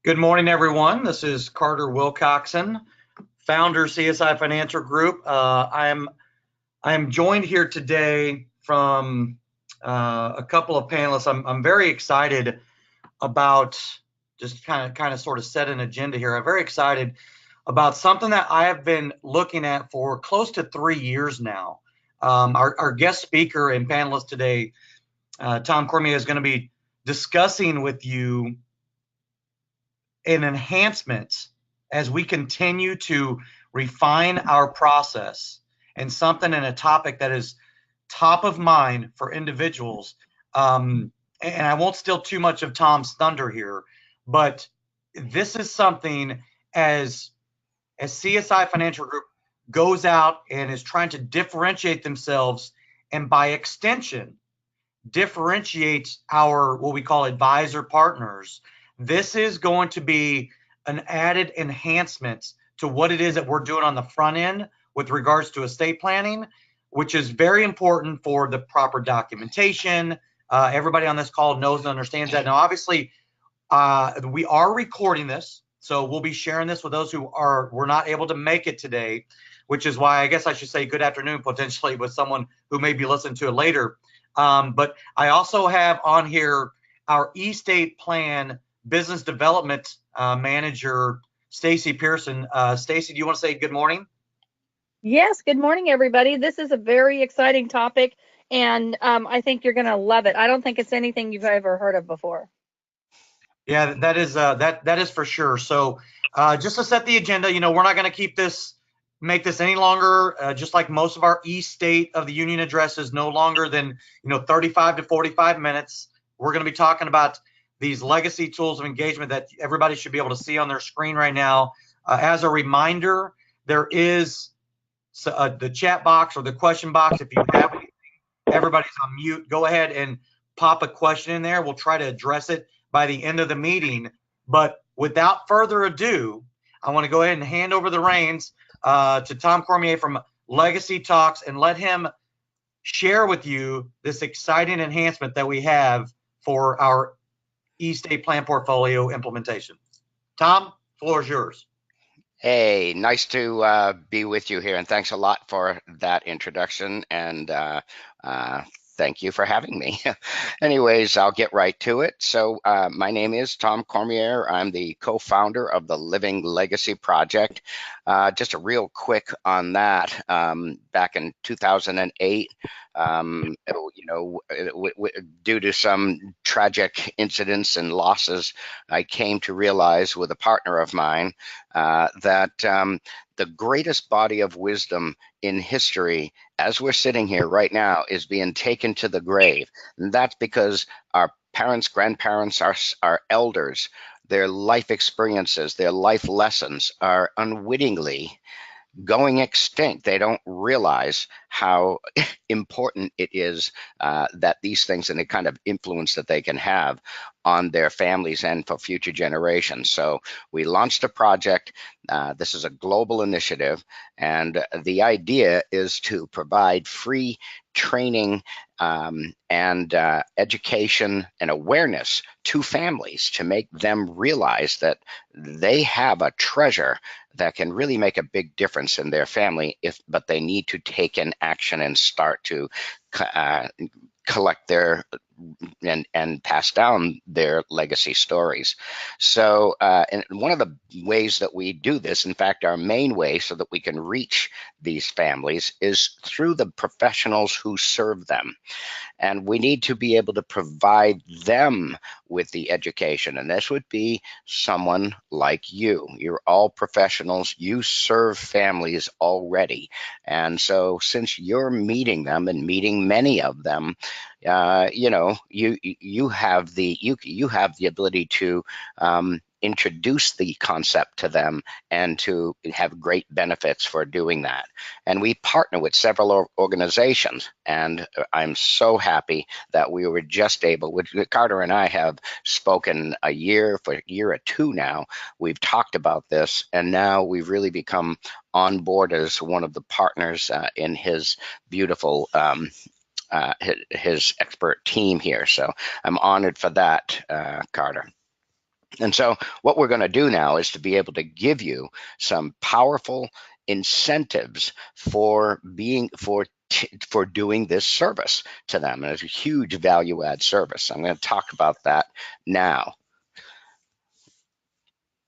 Good morning, everyone. This is Carter Wilcoxon, founder CSI Financial Group. I am joined here today from a couple of panelists. I'm very excited about just kind of sort of set an agenda here. I'm very excited about something that I have been looking at for close to 3 years now. Our guest speaker and panelist today, Tom Cormier, is going to be discussing with you an enhancement as we continue to refine our process and something in a topic that is top of mind for individuals. And I won't steal too much of Tom's thunder here, but this is something as CSI Financial Group goes out and is trying to differentiate themselves, and by extension differentiates our what we call advisor partners. This is going to be an added enhancement to what it is that we're doing on the front end with regards to estate planning, which is very important for the proper documentation. Everybody on this call knows and understands that. Now, obviously, we are recording this, so we'll be sharing this with those who were not able to make it today, which is why I guess I should say good afternoon potentially with someone who may be listening to it later. But I also have on here our eState Plan Business Development Manager, Stacy Pearson. Stacy, do you want to say good morning? Yes, good morning, everybody. This is a very exciting topic, and I think you're going to love it. I don't think it's anything you've ever heard of before. Yeah, that is for sure. So just to set the agenda, we're not going to make this any longer. Just like most of our eState of the Union addresses, no longer than 35 to 45 minutes. We're going to be talking about these legacy tools of engagement that everybody should be able to see on their screen right now. As a reminder, there is the chat box or the question box. If you have anything, everybody's on mute. Go ahead and pop a question in there. We'll try to address it by the end of the meeting. But without further ado, I want to go ahead and hand over the reins to Tom Cormier from Legacy Talks and let him share with you this exciting enhancement that we have for our eState plan portfolio implementation. Tom, floor is yours. Hey, nice to be with you here, and thanks a lot for that introduction, and thank you for having me. Anyways, I'll get right to it. So my name is Tom Cormier. I'm the co-founder of the Living Legacy Project. Just a real quick on that. Back in 2008, due to some tragic incidents and losses, I came to realize with a partner of mine that the greatest body of wisdom in history, as we're sitting here right now, is being taken to the grave. And that's because our parents, grandparents, our elders, their life experiences, their life lessons are unwittingly going extinct. They don't realize how important it is that these things and the kind of influence that they can have on their families and for future generations. So we launched a project. This is a global initiative, and the idea is to provide free training and education and awareness to families to make them realize that they have a treasure that can really make a big difference in their family, but they need to take an action and start to collect their and pass down their legacy stories. So and one of the ways that we do this, in fact, our main way so that we can reach these families, is through the professionals who serve them. And we need to be able to provide them with the education. And this would be someone like you. You're all professionals. You serve families already. And so since you're meeting them and meeting many of them, you have the ability to introduce the concept to them and to have great benefits for doing that. And we partner with several organizations, and I'm so happy that we were just able, Carter and I have spoken for a year or two now. We've talked about this, and now we've really become on board as one of the partners in his beautiful his expert team here. So I'm honored for that, Carter. And so what we're going to do now is to be able to give you some powerful incentives for doing this service to them. And it's a huge value add service. I'm going to talk about that now.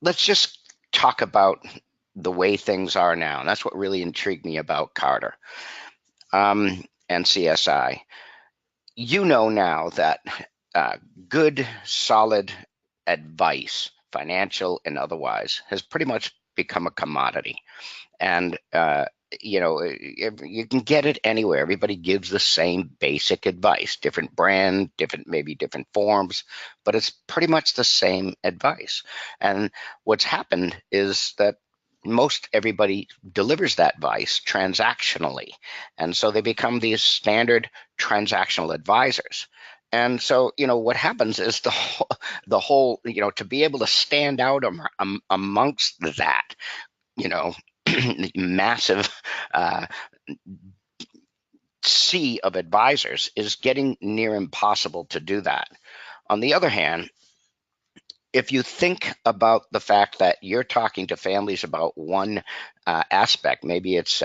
Let's just talk about the way things are now. And that's what really intrigued me about Carter and CSI. You know now that good, solid advice, financial and otherwise, has pretty much become a commodity. And you can get it anywhere. Everybody gives the same basic advice, different brand, maybe different forms, but it's pretty much the same advice. And what's happened is that most everybody delivers that advice transactionally, and so they become these standard transactional advisors. And so, what happens is the whole, to be able to stand out amongst that, massive sea of advisors is getting near impossible to do that. On the other hand, if you think about the fact that you're talking to families about one aspect, maybe it's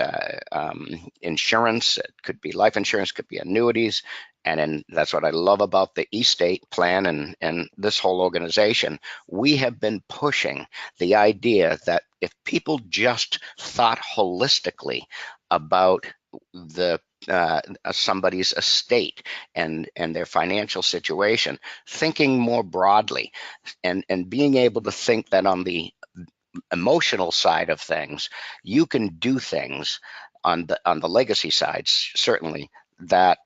insurance, it could be life insurance, could be annuities, and that's what I love about the eState plan and this whole organization. We have been pushing the idea that if people just thought holistically about the somebody's estate and their financial situation, thinking more broadly, and being able to think that on the emotional side of things, you can do things on the legacy side, certainly, that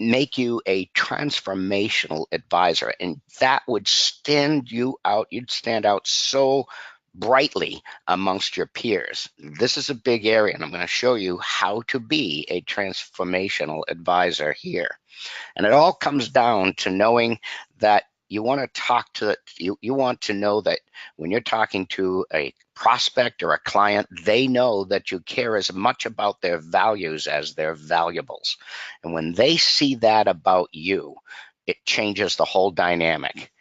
make you a transformational advisor, and that would stand you out. You'd stand out so brightly amongst your peers. This is a big area, and I'm going to show you how to be a transformational advisor here. And it all comes down to knowing that you want to talk to you want to know that when you're talking to a prospect or a client, they know that you care as much about their values as their valuables. And when they see that about you, it changes the whole dynamic.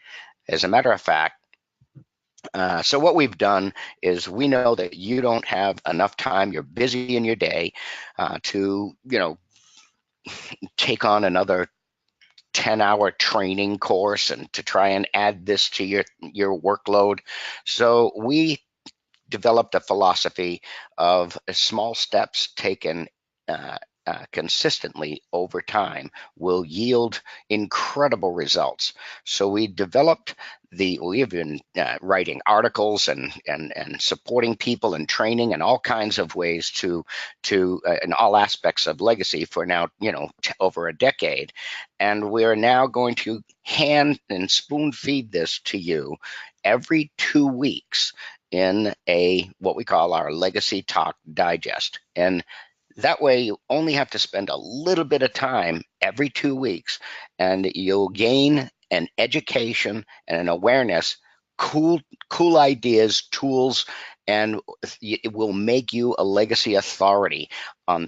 As a matter of fact, so what we've done is we know that you don't have enough time, you're busy in your day to, take on another 10-hour training course and to try and add this to your workload. So we developed a philosophy of small steps taken consistently over time will yield incredible results. So we have been writing articles and supporting people and training and all kinds of ways to in all aspects of legacy for now, over a decade. And we're now going to hand and spoon feed this to you every 2 weeks in what we call our Legacy Talk Digest. And that way you only have to spend a little bit of time every 2 weeks, and you'll gain an education and an awareness, cool ideas, tools, and it will make you a legacy authority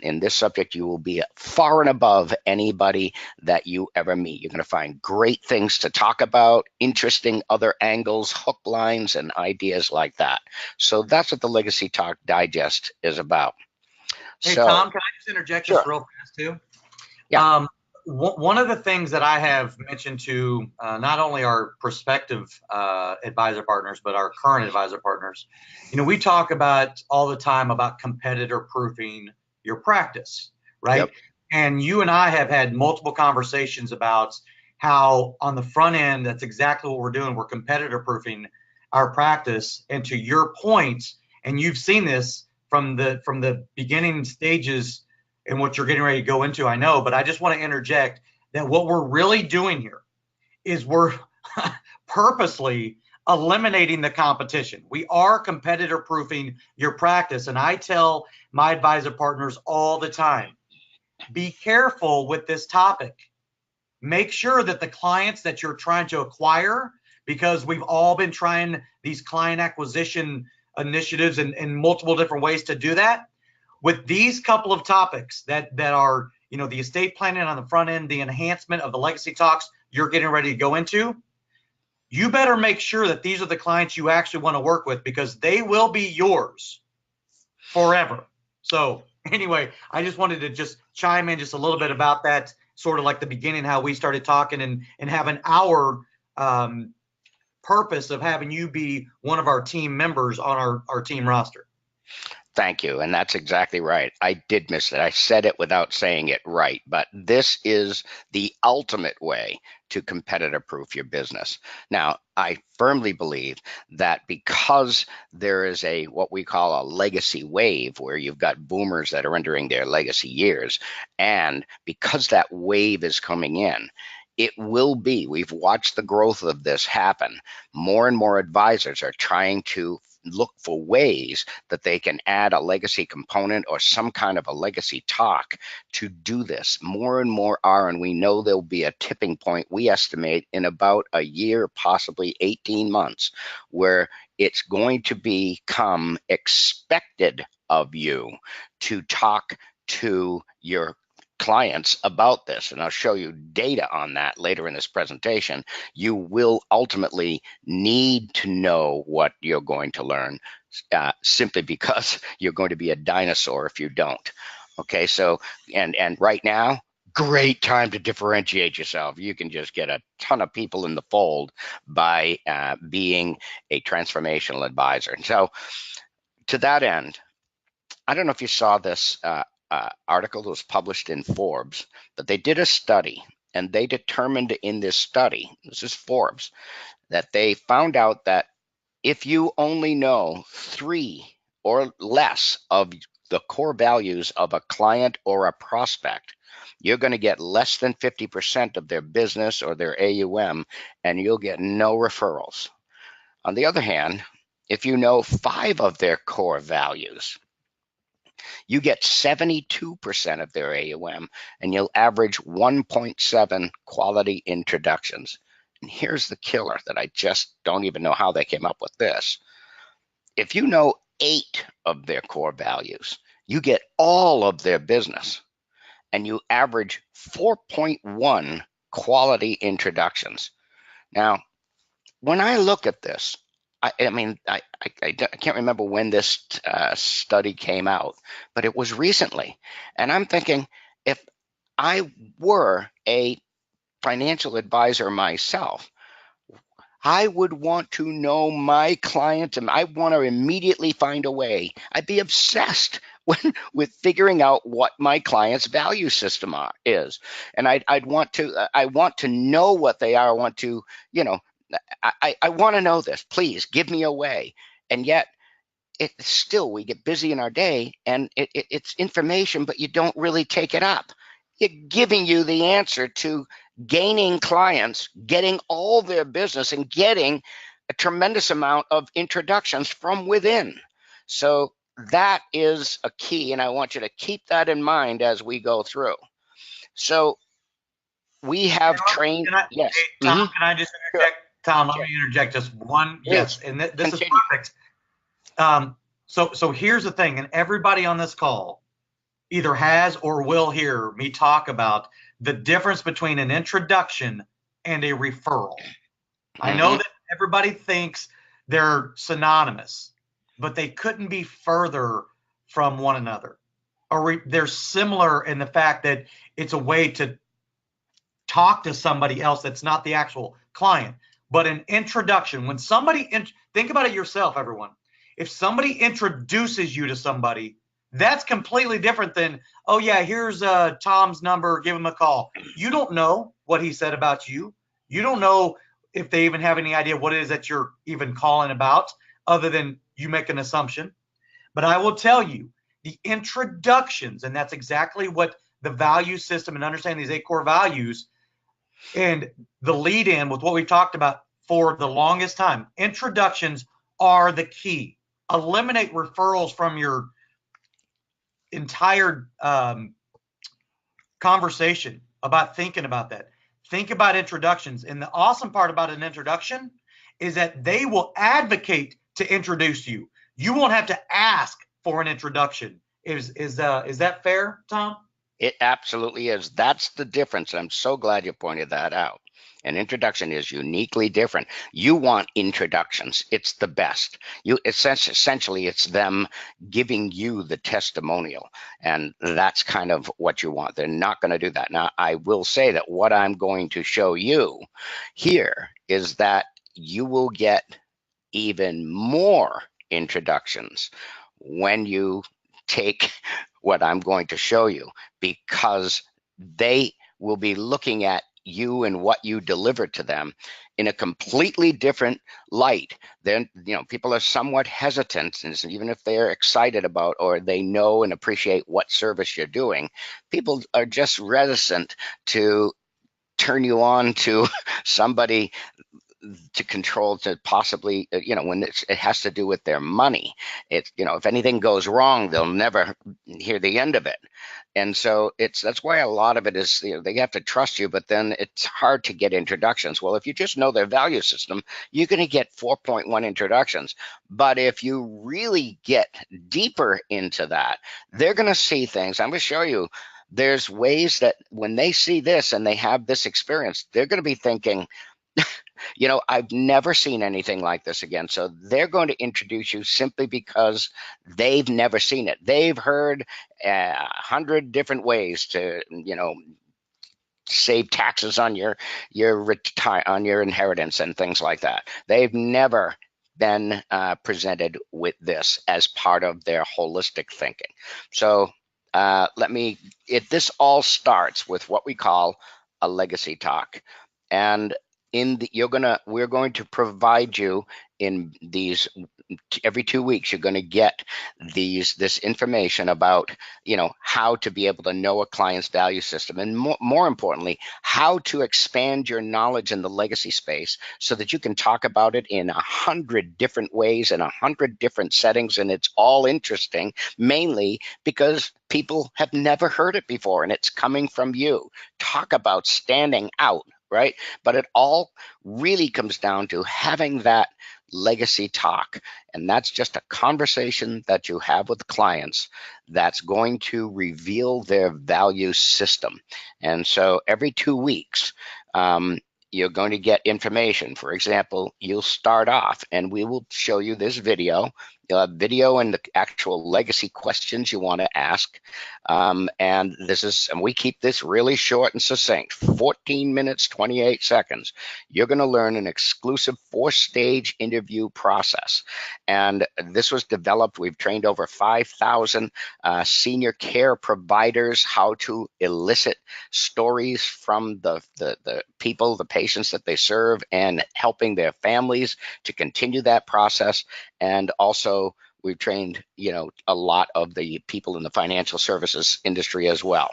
in this subject. You will be far and above anybody that you ever meet. You're going to find great things to talk about, interesting other angles, hook lines, and ideas like that. So that's what the Legacy Talk Digest is about. Hey, Tom, can I just interject Sure. just real fast too? Yeah. One of the things that I have mentioned to not only our prospective advisor partners, but our current advisor partners, we talk about all the time about competitor proofing your practice, right? Yep. And you and I have had multiple conversations about how on the front end, that's exactly what we're doing. We're competitor proofing our practice. And to your point, and you've seen this from the beginning stages and what you're getting ready to go into, I know, but I just want to interject that what we're really doing here is we're purposely eliminating the competition. We are competitor proofing your practice. And I tell my advisor partners all the time, be careful with this topic. Make sure that the clients that you're trying to acquire, because we've all been trying these client acquisition initiatives in multiple different ways to do that. With these couple of topics that are, the estate planning on the front end, the enhancement of the legacy talks you're getting ready to go into, you better make sure that these are the clients you actually want to work with, because they will be yours forever. So anyway, I just wanted to just chime in just a little bit about that, sort of like the beginning, how we started talking and having our purpose of having you be one of our team members on our team roster. Thank you. And that's exactly right. I did miss it. I said it without saying it right, but this is the ultimate way to competitor proof your business. Now, I firmly believe that because there is a what we call a legacy wave, where you've got boomers that are entering their legacy years, and because that wave is coming in, it will be, we've watched the growth of this happen. More and more advisors are trying to look for ways that they can add a legacy component or some kind of a legacy talk to do this. More and more are, and we know there'll be a tipping point, we estimate, in about a year, possibly 18 months, where it's going to become expected of you to talk to your clients about this. And I'll show you data on that later in this presentation. You will ultimately need to know what you're going to learn, simply because you're going to be a dinosaur if you don't. Okay, so and right now, great time to differentiate yourself. You can just get a ton of people in the fold by being a transformational advisor. And so to that end, I don't know if you saw this article that was published in Forbes, but they did a study, and they determined in this study, this is Forbes, that they found out that if you only know 3 or less of the core values of a client or a prospect, you're going to get less than 50% of their business or their AUM, and you'll get no referrals. On the other hand, if you know 5 of their core values, you get 72% of their AUM, and you'll average 1.7 quality introductions. And here's the killer that I just don't even know how they came up with this. If you know 8 of their core values, you get all of their business, and you average 4.1 quality introductions. Now, when I look at this, I can't remember when this study came out, but it was recently. And I'm thinking, if I were a financial advisor myself, I would want to know my clients, and I want to immediately find a way. I'd be obsessed with figuring out what my client's value system is. And I want to know what they are. I want to, I want to know this. Please give me a way. And yet, it's still, we get busy in our day, and it's information, but you don't really take it up. It's giving you the answer to gaining clients, getting all their business, and getting a tremendous amount of introductions from within. So that is a key, and I want you to keep that in mind as we go through. So we have trained. Yes. Hey, Tom, can I just interject? Sure. Tom, let me interject just one. Please. Yes, and this is perfect. So here's the thing, and everybody on this call either has or will hear me talk about the difference between an introduction and a referral. I know that everybody thinks they're synonymous, but they couldn't be further from one another. Or they're similar in the fact that it's a way to talk to somebody else that's not the actual client. But an introduction, when somebody, think about it yourself, everyone. If somebody introduces you to somebody, that's completely different than, oh yeah, here's Tom's number, give him a call. You don't know what he said about you. You don't know if they even have any idea what it is that you're even calling about, other than you make an assumption. But I will tell you, the introductions, and that's exactly what the value system and understanding these 8 core values and the lead in with what we talked about for the longest time. Introductions are the key. Eliminate referrals from your entire conversation about thinking about that. Think about introductions. And the awesome part about an introduction is that they will advocate to introduce you. You won't have to ask for an introduction. Is that fair, Tom? It absolutely is. That's the difference. I'm so glad you pointed that out. An introduction is uniquely different. You want introductions. It's the best. Essentially, it's them giving you the testimonial, and that's kind of what you want. They're not going to do that. Now, I will say that what I'm going to show you here is that you will get even more introductions when you take what I'm going to show you, because they will be looking at you and what you deliver to them in a completely different light. Then, people are somewhat hesitant, and even if they're excited about or they know and appreciate what service you're doing, people are just reticent to turn you on to somebody to control, to possibly, when it has to do with their money. If anything goes wrong, they'll never hear the end of it. And so that's why a lot of it is, they have to trust you, but then it's hard to get introductions. Well, if you just know their value system, you're going to get 4.1 introductions. But if you really get deeper into that, they're going to see things. I'm going to show you. There's ways that when they see this and they have this experience, they're going to be thinking, I've never seen anything like this again. So they're going to introduce you simply because they've never seen it. They've heard 100 different ways to, save taxes on your inheritance and things like that. They've never been presented with this as part of their holistic thinking. So this all starts with what we call a legacy talk. And we're going to provide you in these every 2 weeks. You're going to get this information about how to be able to know a client's value system, and more importantly, how to expand your knowledge in the legacy space so that you can talk about it in 100 different ways in 100 different settings. And it's all interesting, mainly because people have never heard it before, and it's coming from you. Talk about standing out, right? But it all really comes down to having that legacy talk. And that's just a conversation that you have with clients that's going to reveal their value system. And so every 2 weeks, you're going to get information. For example, you'll start off and we will show you this video. You'll have video and the actual legacy questions you want to ask. And we keep this really short and succinct, 14 minutes, 28 seconds. You're going to learn an exclusive 4-stage interview process. And this was developed. We've trained over 5,000 senior care providers how to elicit stories from the people, the patients that they serve, and helping their families to continue that process. And also, we've trained, a lot of the people in the financial services industry as well.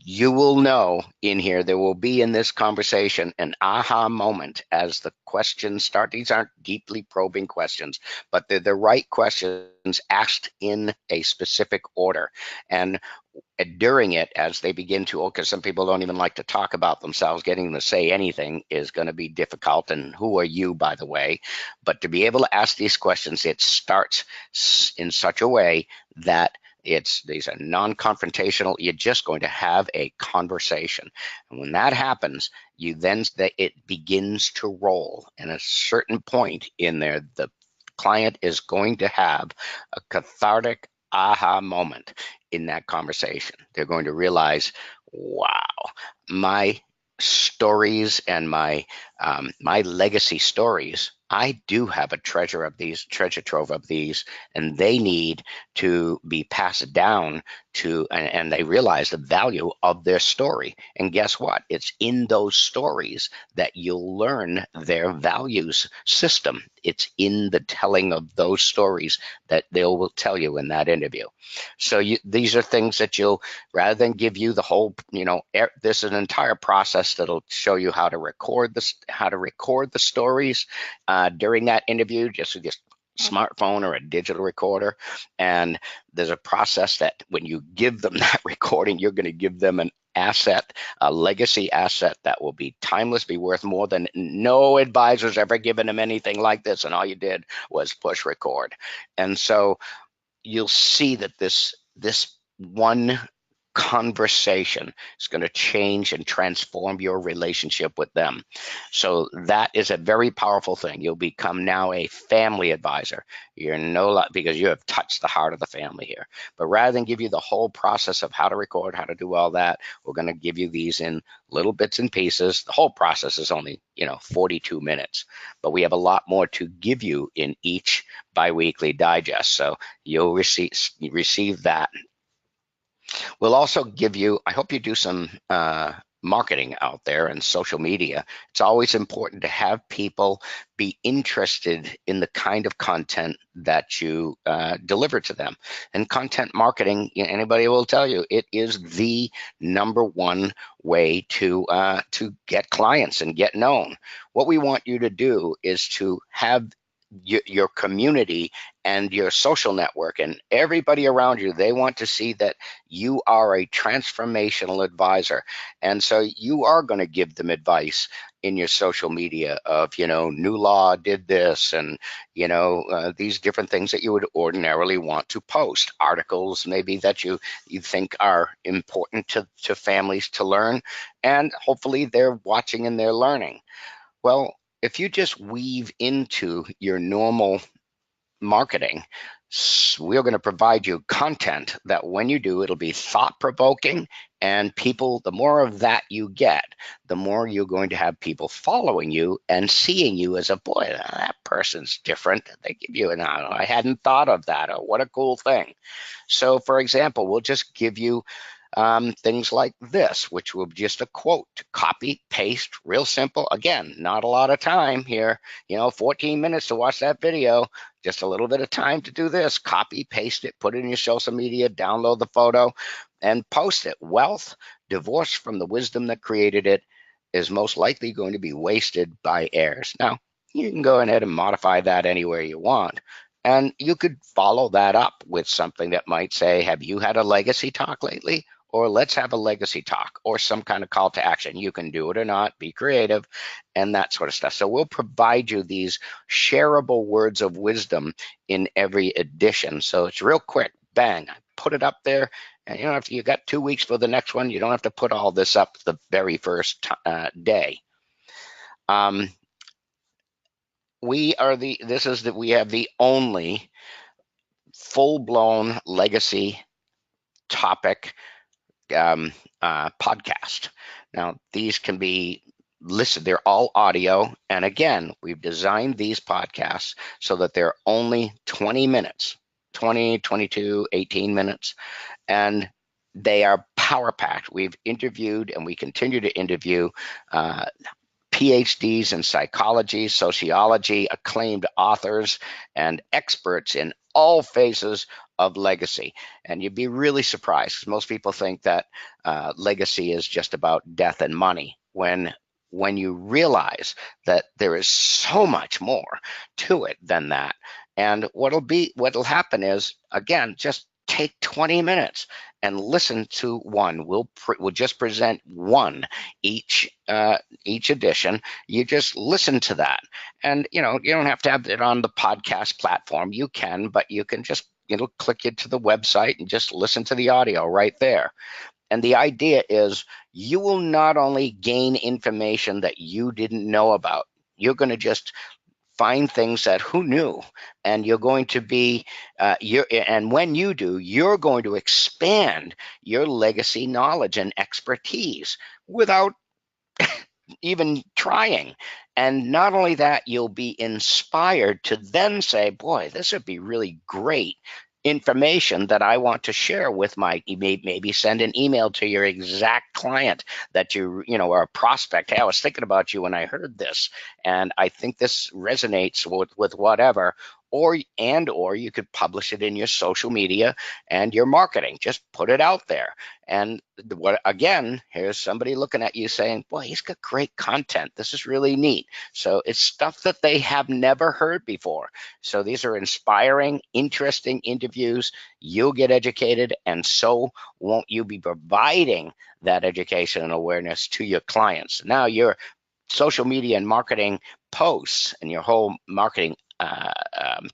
You will know in here, there will be in this conversation an aha moment as the questions start. These aren't deeply probing questions, but they're the right questions asked in a specific order. And during it, as they begin to, because some people don't even like to talk about themselves, getting them to say anything is going to be difficult. And who are you, by the way? But to be able to ask these questions, it starts in such a way that these are non-confrontational. You're just going to have a conversation. And when that happens, it begins to roll. And at a certain point in there, the client is going to have a cathartic aha moment in that conversation. They're going to realize, wow, my stories and my legacy stories, I do have a treasure trove of these, and they need to be passed down and they realize the value of their story. And guess what? It's in those stories that you'll learn their values system. It's in the telling of those stories that they will tell you in that interview. So these are things that rather than give you the whole, this is an entire process that'll show you how to record the stories during that interview, just with your smartphone or a digital recorder. And there's a process that when you give them that recording, you're going to give them an asset, a legacy asset that will be timeless, be worth more than no advisor's ever given them anything like this. And all you did was push record. And so you'll see that this one conversation is going to change and transform your relationship with them. So that is a very powerful thing. You'll become now a family advisor. You're because you have touched the heart of the family here. But rather than give you the whole process of how to record, how to do all that, we're going to give you these in little bits and pieces. The whole process is only 42 minutes, but we have a lot more to give you in each biweekly digest. So you'll receive that. We'll also give you, I hope you do some marketing out there and social media. It's always important to have people be interested in the kind of content that you deliver to them. And content marketing, anybody will tell you, it is the #1 way to get clients and get known. What we want you to do is to have your community and your social network and everybody around you, they want to see that you are a transformational advisor. And so you are going to give them advice in your social media of, new law did this, and, these different things that you would ordinarily want to post, articles maybe that you think are important to families to learn, and hopefully they're watching and they're learning. Well, if you just weave into your normal marketing, we're going to provide you content that when you do, it'll be thought-provoking, and people, the more of that you get, the more you're going to have people following you and seeing you as a, boy, that person's different. They give you an, I hadn't thought of that, or what a cool thing. So for example, we'll just give you things like this, which will be just a quote, copy, paste, real simple. Again, not a lot of time here, 14 minutes to watch that video, just a little bit of time to do this, copy, paste it, put it in your social media, download the photo and post it. Wealth divorced from the wisdom that created it is most likely going to be wasted by heirs. Now, you can go ahead and modify that anywhere you want. And you could follow that up with something that might say, have you had a legacy talk lately? Or let's have a legacy talk, or some kind of call to action. You can do it or not, be creative, and that sort of stuff. So we'll provide you these shareable words of wisdom in every edition. So it's real quick, bang, I put it up there. And if you got 2 weeks for the next one, you don't have to put all this up the very first day. We have the only full-blown legacy topic podcast. Now, these can be listened, they're all audio. And again, we've designed these podcasts so that they're only 20 minutes, 20, 22, 18 minutes. And they are power packed. We've interviewed and we continue to interview PhDs in psychology, sociology, acclaimed authors, and experts in all phases of legacy. And you'd be really surprised, because most people think that legacy is just about death and money, when you realize that there is so much more to it than that. And what'll happen is, again, just take 20 minutes and listen to one. We'll just present one each edition. You just listen to that, and you don't have to have it on the podcast platform. You can, but you can just click into the website and just listen to the audio right there. And the idea is, you will not only gain information that you didn't know about, you're going to just find things that who knew, and you're going to be and when you do, you're going to expand your legacy knowledge and expertise without even trying. And not only that, you'll be inspired to then say, boy, this would be really great information that I want to share with maybe send an email to your exact client that or a prospect. Hey, I was thinking about you when I heard this, and I think this resonates with whatever. Or you could publish it in your social media and your marketing. Just put it out there. And again, here's somebody looking at you saying, boy, he's got great content. This is really neat. So it's stuff that they have never heard before. So these are inspiring, interesting interviews. You'll get educated, and so won't you be providing that education and awareness to your clients. Now your social media and marketing posts and your whole marketing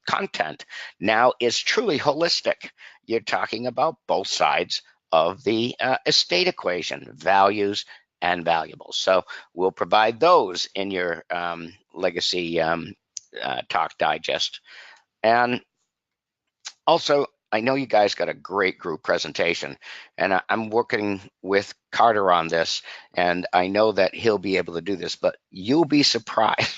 content now is truly holistic. You're talking about both sides of the estate equation, values and valuables. So we'll provide those in your legacy talk digest. And also, I know you guys got a great group presentation, and I'm working with Carter on this, and I know that he'll be able to do this, but you'll be surprised.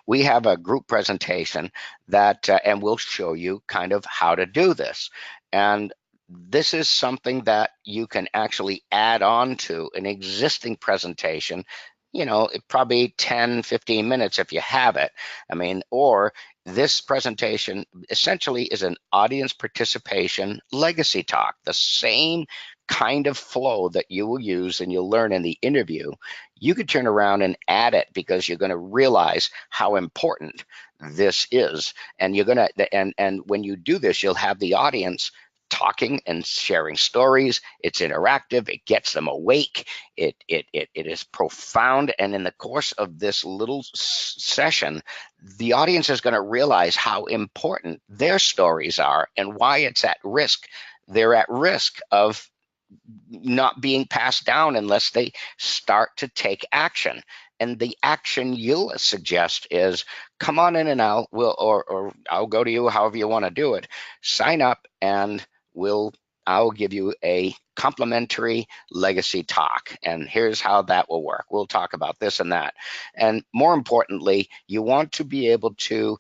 We have a group presentation that, and we'll show you kind of how to do this. And this is something that you can actually add on to an existing presentation, you know, probably 10, 15 minutes if you have it. I mean, or this presentation essentially is an audience participation legacy talk, the same kind of flow that you will use and you'll learn in the interview. You could turn around and add it because you're going to realize how important this is. And you're going to, and when you do this, you'll have the audience talking and sharing stories. It's interactive. It gets them awake. It is profound. And in the course of this little session, the audience is going to realize how important their stories are and why it's at risk. They're at risk of not being passed down unless they start to take action. And the action you'll suggest is come on in and or I'll go to you, however you want to do it. Sign up and I'll give you a complimentary legacy talk, and here's how that will work. We'll talk about this and that. And more importantly, you want to be able to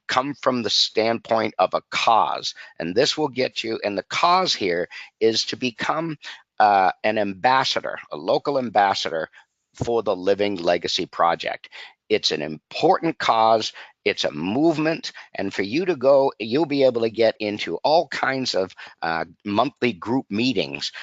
come from the standpoint of a cause, and this will get you, and the cause here is to become an ambassador, a local ambassador for the Living Legacy Project. It's an important cause. It's a movement, and for you to go, you'll be able to get into all kinds of monthly group meetings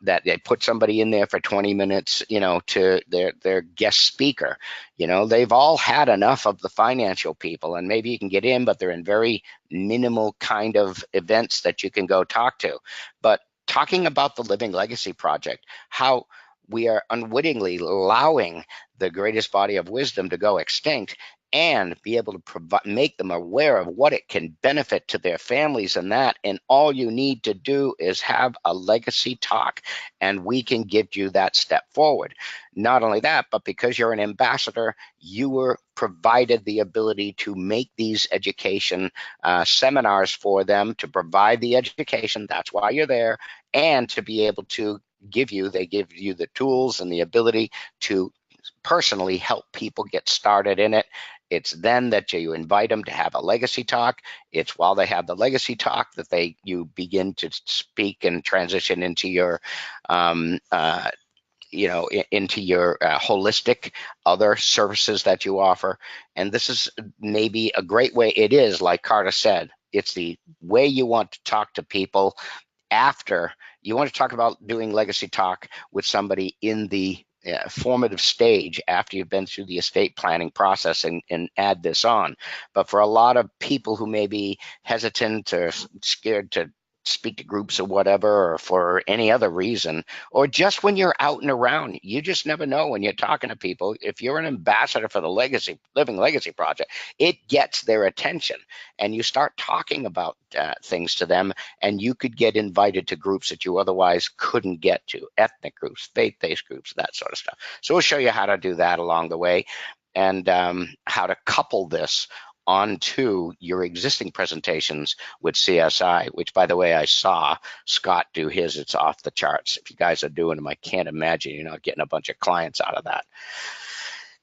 that they put somebody in there for 20 minutes, you know, to their guest speaker. You know, they've all had enough of the financial people, and maybe you can get in, but they're in very minimal kind of events that you can go talk to. But talking about the Living Legacy Project, how we are unwittingly allowing the greatest body of wisdom to go extinct, and be able to make them aware of what it can benefit to their families and that. And all you need to do is have a legacy talk, and we can give you that step forward. Not only that, but because you're an ambassador, you were provided the ability to make these education seminars for them, to provide the education. That's why you're there. And to be able to they give you the tools and the ability to personally help people get started in it. It's then that you invite them to have a legacy talk. It's while they have the legacy talk that you begin to speak and transition into your into your holistic other services that you offer. And this is maybe a great way. It is, like Carter said, it's the way you want to talk to people after. You want to talk about doing legacy talk with somebody in the formative stage after you've been through the estate planning process, and add this on. But for a lot of people who may be hesitant or scared to speak to groups or whatever, or for any other reason, or just when you're out and around, you just never know when you're talking to people. If you're an ambassador for the Living Legacy Project, it gets their attention, and you start talking about things to them, and you could get invited to groups that you otherwise couldn't get to, ethnic groups, faith-based groups, that sort of stuff. So we'll show you how to do that along the way, and how to couple this onto your existing presentations with CSI, which, by the way, I saw Scott do his. It's off the charts. If you guys are doing them, I can't imagine you're not getting a bunch of clients out of that.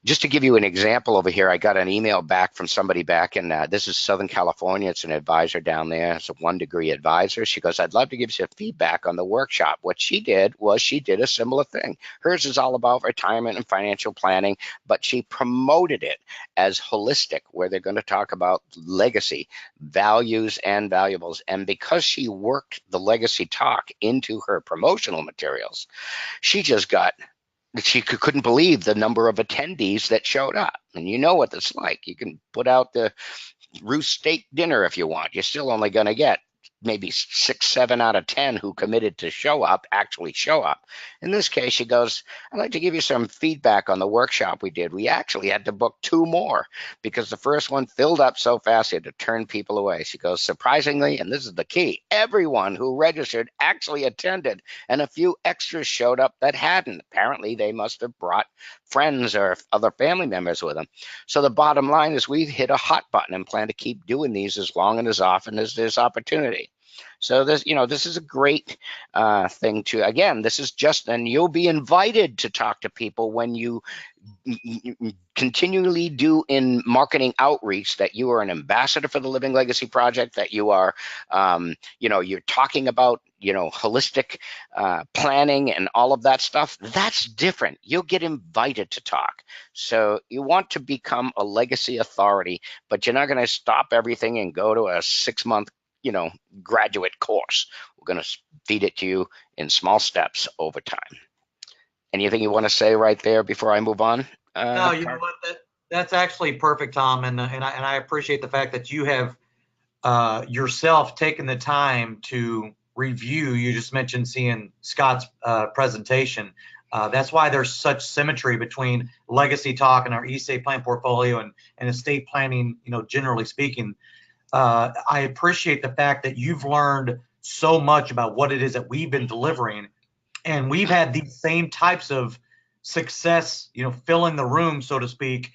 Just to give you an example over here, I got an email back from somebody back in, this is Southern California. It's an advisor down there. It's a 1-degree advisor. She goes, I'd love to give you feedback on the workshop. What she did was she did a similar thing. Hers is all about retirement and financial planning, but she promoted it as holistic, where they're going to talk about legacy, values, and valuables. And because she worked the legacy talk into her promotional materials, she couldn't believe the number of attendees that showed up. And you know what it's like. You can put out the roast steak dinner if you want. You're still only going to get maybe 6, 7 out of 10 who committed to show up actually show up. In this case, she goes, I'd like to give you some feedback on the workshop we did. We actually had to book 2 more because the first one filled up so fast, we had to turn people away. She goes, surprisingly, and this is the key, everyone who registered actually attended, and a few extras showed up that hadn't. Apparently, they must have brought friends or other family members with them. So the bottom line is we've hit a hot button and plan to keep doing these as long and as often as there's opportunity. So this, this is a great thing to, again, this is just, and you'll be invited to talk to people when you continually do in marketing outreach that you are an ambassador for the Living Legacy Project, that you are, you're talking about, holistic planning and all of that stuff. That's different. You'll get invited to talk. So you want to become a legacy authority, but you're not going to stop everything and go to a 6-month graduate course. We're going to feed it to you in small steps over time. Anything you want to say right there before I move on? No, you know what? That's actually perfect, Tom, and I appreciate the fact that you have yourself taken the time to review. You just mentioned seeing Scott's presentation. That's why there's such symmetry between Legacy Talk and our eState plan portfolio and estate planning. Generally speaking. I appreciate the fact that you've learned so much about what it is that we've been delivering, and we've had these same types of success, filling the room, so to speak.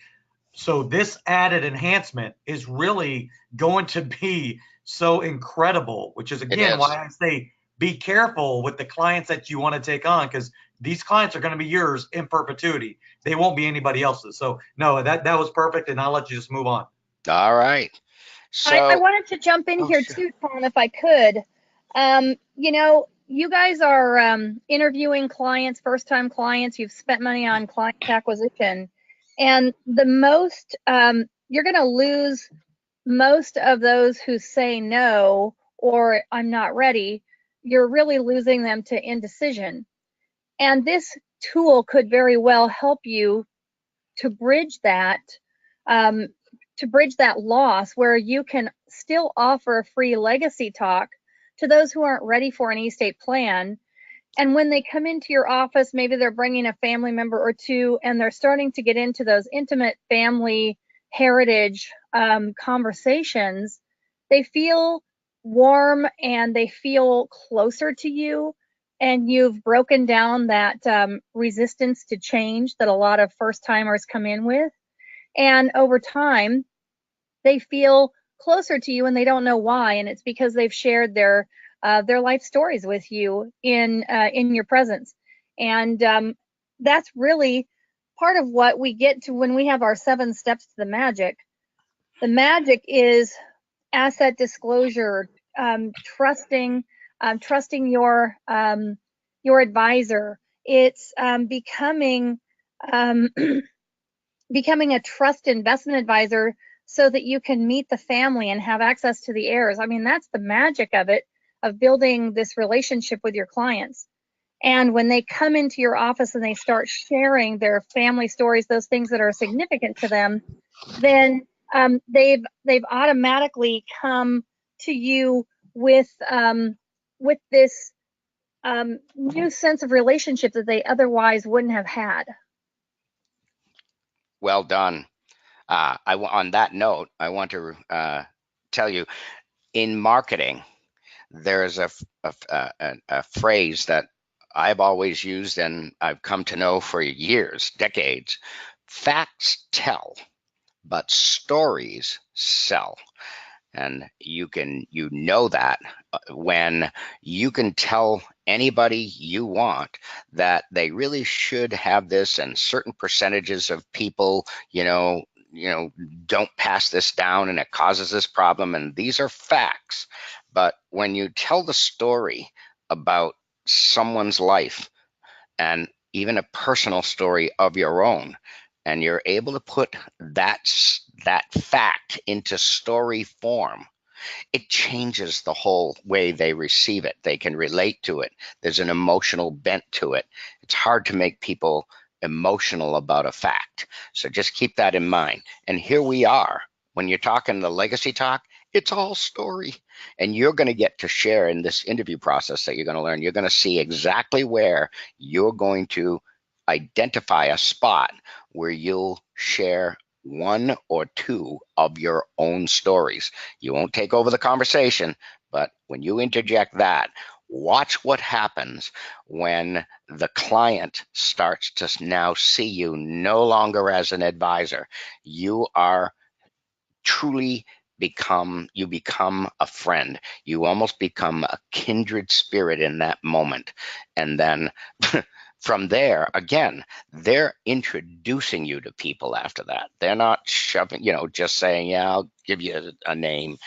So this added enhancement is really going to be so incredible, which is again why I say be careful with the clients that you want to take on, because these clients are going to be yours in perpetuity. They won't be anybody else's. So no, that was perfect, and I'll let you just move on. All right. So I wanted to jump in here sure. too, Tom, if I could. You guys are interviewing clients, first-time clients. You've spent money on client acquisition, and the most you're going to lose most of those who say no or I'm not ready. You're really losing them to indecision, and this tool could very well help you to bridge that. Loss where you can still offer a free legacy talk to those who aren't ready for an eState plan. And when they come into your office, maybe they're bringing a family member or two, and they're starting to get into those intimate family heritage conversations. They feel warm and they feel closer to you, and you've broken down that resistance to change that a lot of first timers come in with. And over time, they feel closer to you and they don't know why. And it's because they've shared their life stories with you in your presence. And that's really part of what we get to when we have our 7 steps to the magic. The magic is asset disclosure, trusting your advisor. It's becoming a trust investment advisor so that you can meet the family and have access to the heirs. I mean, that's the magic of it, of building this relationship with your clients. And when they come into your office and they start sharing their family stories, those things that are significant to them, then they've automatically come to you with this new sense of relationship that they otherwise wouldn't have had. Well done. On that note, I want to tell you, in marketing, there's a phrase that I've always used and I've come to know for years, decades. Facts tell, but stories sell. And you know that when you can tell anybody you want that they really should have this, and certain percentages of people, don't pass this down and it causes this problem, and these are facts. But when you tell the story about someone's life and even a personal story of your own, and you're able to put that fact into story form, it changes the whole way they receive it. They can relate to it. There's an emotional bent to it. It's hard to make people emotional about a fact. So just keep that in mind. And here we are. When you're talking the legacy talk, It's all story. And you're going to get to share in this interview process that you're going to learn. You're going to see exactly where you're going to identify a spot where you'll share one or two of your own stories. You won't take over the conversation, but when you interject that, watch what happens when the client starts to now see you no longer as an advisor. You are truly become a friend. You almost become a kindred spirit in that moment. And then from there, again, they're introducing you to people after that. They're not shoving, just saying, yeah, I'll give you a name.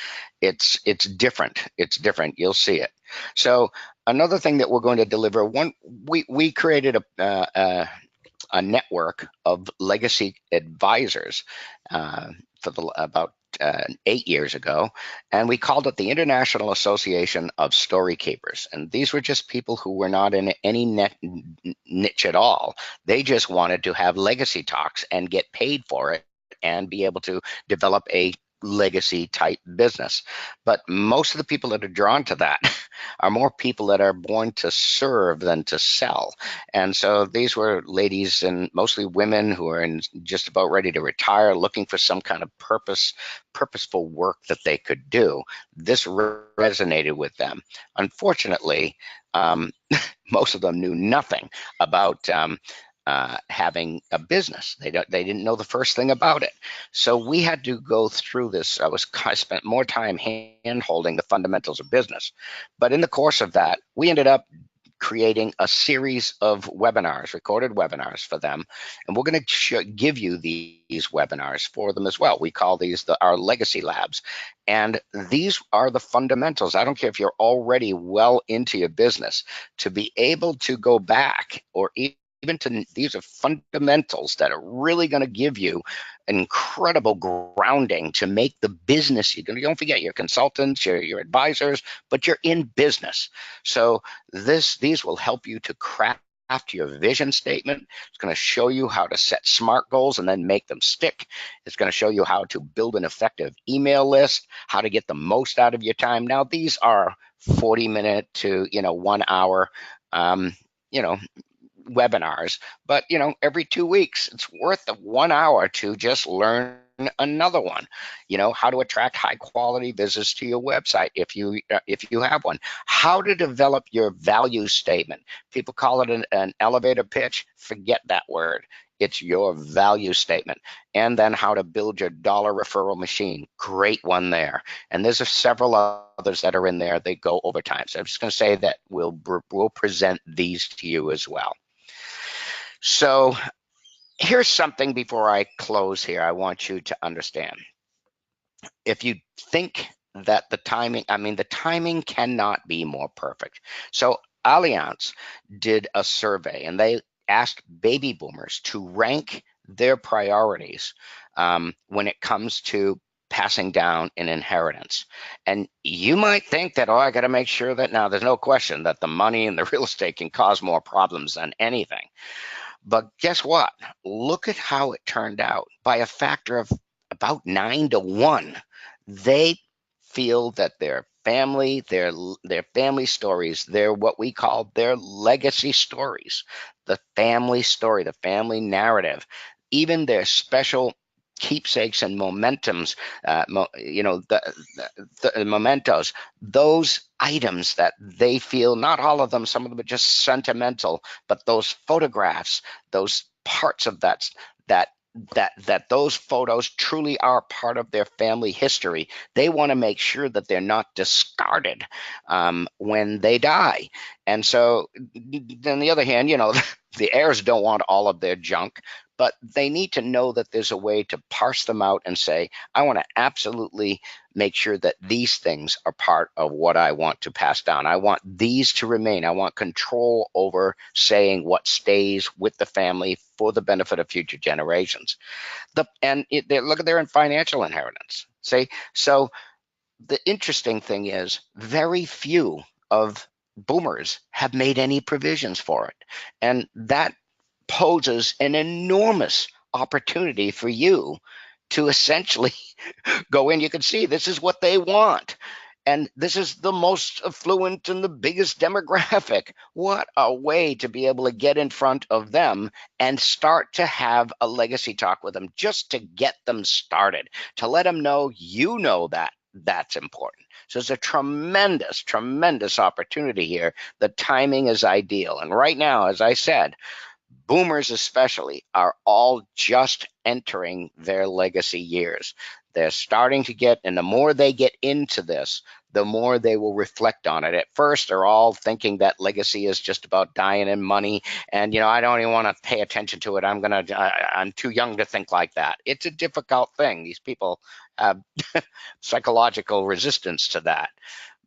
It's different. It's different. You'll see it. So another thing that we're going to deliver, we created a network of legacy advisors about 8 years ago, and we called it the International Association of Story Keepers. And these were just people who were not in any niche at all. They just wanted to have legacy talks and get paid for it and be able to develop a legacy type business. But most of the people that are drawn to that are more people that are born to serve than to sell. And so these were ladies and mostly women who are just about ready to retire, looking for some kind of purposeful work that they could do. This resonated with them. Unfortunately, most of them knew nothing about having a business. They didn't know the first thing about it. So we had to go through this. I spent more time hand holding the fundamentals of business. But in the course of that, we ended up creating a series of webinars, recorded webinars for them. And we're going to give you these webinars for them as well. We call these our legacy labs. And these are the fundamentals. I don't care if you're already well into your business, to be able to go back, or even to, these are fundamentals that are really going to give you an incredible grounding to make the business. You don't forget your consultants, your advisors, but you're in business. So these will help you to craft your vision statement. It's going to show you how to set SMART goals and then make them stick. It's going to show you how to build an effective email list, how to get the most out of your time. Now, these are 40-minute to 1 hour webinars, but every 2 weeks it's worth the 1 hour to just learn another one. How to attract high quality visitors to your website if you have one. How to develop your value statement. People call it an elevator pitch. Forget that word. It's your value statement. And then how to build your dollar referral machine. Great one there. And there's several others that are in there. They go over time. So I'm just going to say that we'll present these to you as well. So here's something before I close here I want you to understand. If you think that the timing cannot be more perfect. So Allianz did a survey and they asked baby boomers to rank their priorities when it comes to passing down an inheritance. And you might think that, I got to make sure that, now there's no question that the money and the real estate can cause more problems than anything. But guess what? Look at how it turned out. By a factor of about 9 to 1, they feel that their family, their family stories, they're what we call their legacy stories, the family story, the family narrative, even their special keepsakes and momentums, the mementos, those items that they feel, not all of them, some of them are just sentimental, but those photographs, those parts of that those photos truly are part of their family history. They want to make sure that they're not discarded when they die. And so, on the other hand, the heirs don't want all of their junk, but they need to know that there's a way to parse them out and say, I want to absolutely make sure that these things are part of what I want to pass down. I want these to remain. I want control over saying what stays with the family for the benefit of future generations. Look at their financial inheritance. So the interesting thing is very few of boomers have made any provisions for it. And that poses an enormous opportunity for you to essentially go in. You can see this is what they want. And this is the most affluent and the biggest demographic. What a way to be able to get in front of them and start to have a legacy talk with them, just to get them started, to let them know you know that that's important. So it's a tremendous, tremendous opportunity here. The timing is ideal. And right now, as I said, boomers especially are all just entering their legacy years. They're starting to get, and the more they get into this, the more they will reflect on it. At first, they're all thinking that legacy is just about dying in money, and I don't even want to pay attention to it. I'm too young to think like that. It's a difficult thing. These people have psychological resistance to that.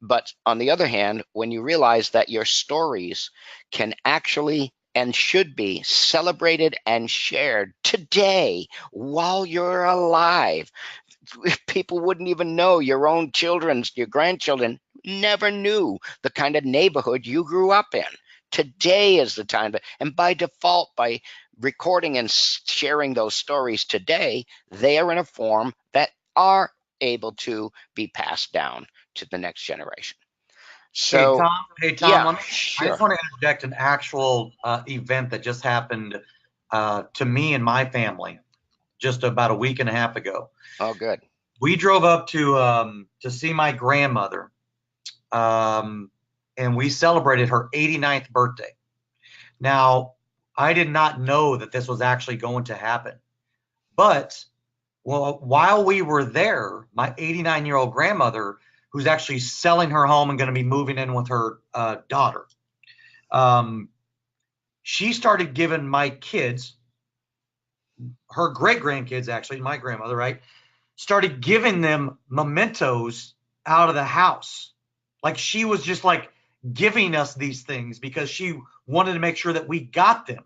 But on the other hand, when you realize that your stories can actually and should be celebrated and shared today while you're alive, people wouldn't even know. Your own children, your grandchildren never knew the kind of neighborhood you grew up in. Today is the time. And by default, by recording and sharing those stories today, they are in a form that are able to be passed down to the next generation. Hey So, Tom, hey Tom, yeah, I just sure. want to interject an actual event that just happened to me and my family just about a week and a half ago. Oh, good. We drove up to see my grandmother, um, and we celebrated her 89th birthday. Now, I did not know that this was actually going to happen, but well, while we were there, my 89-year-old grandmother, who's actually selling her home and going to be moving in with her daughter, um, she started giving my kids, her great grandkids, actually, my grandmother, right, started giving them mementos out of the house. Like she was just like giving us these things because she wanted to make sure that we got them.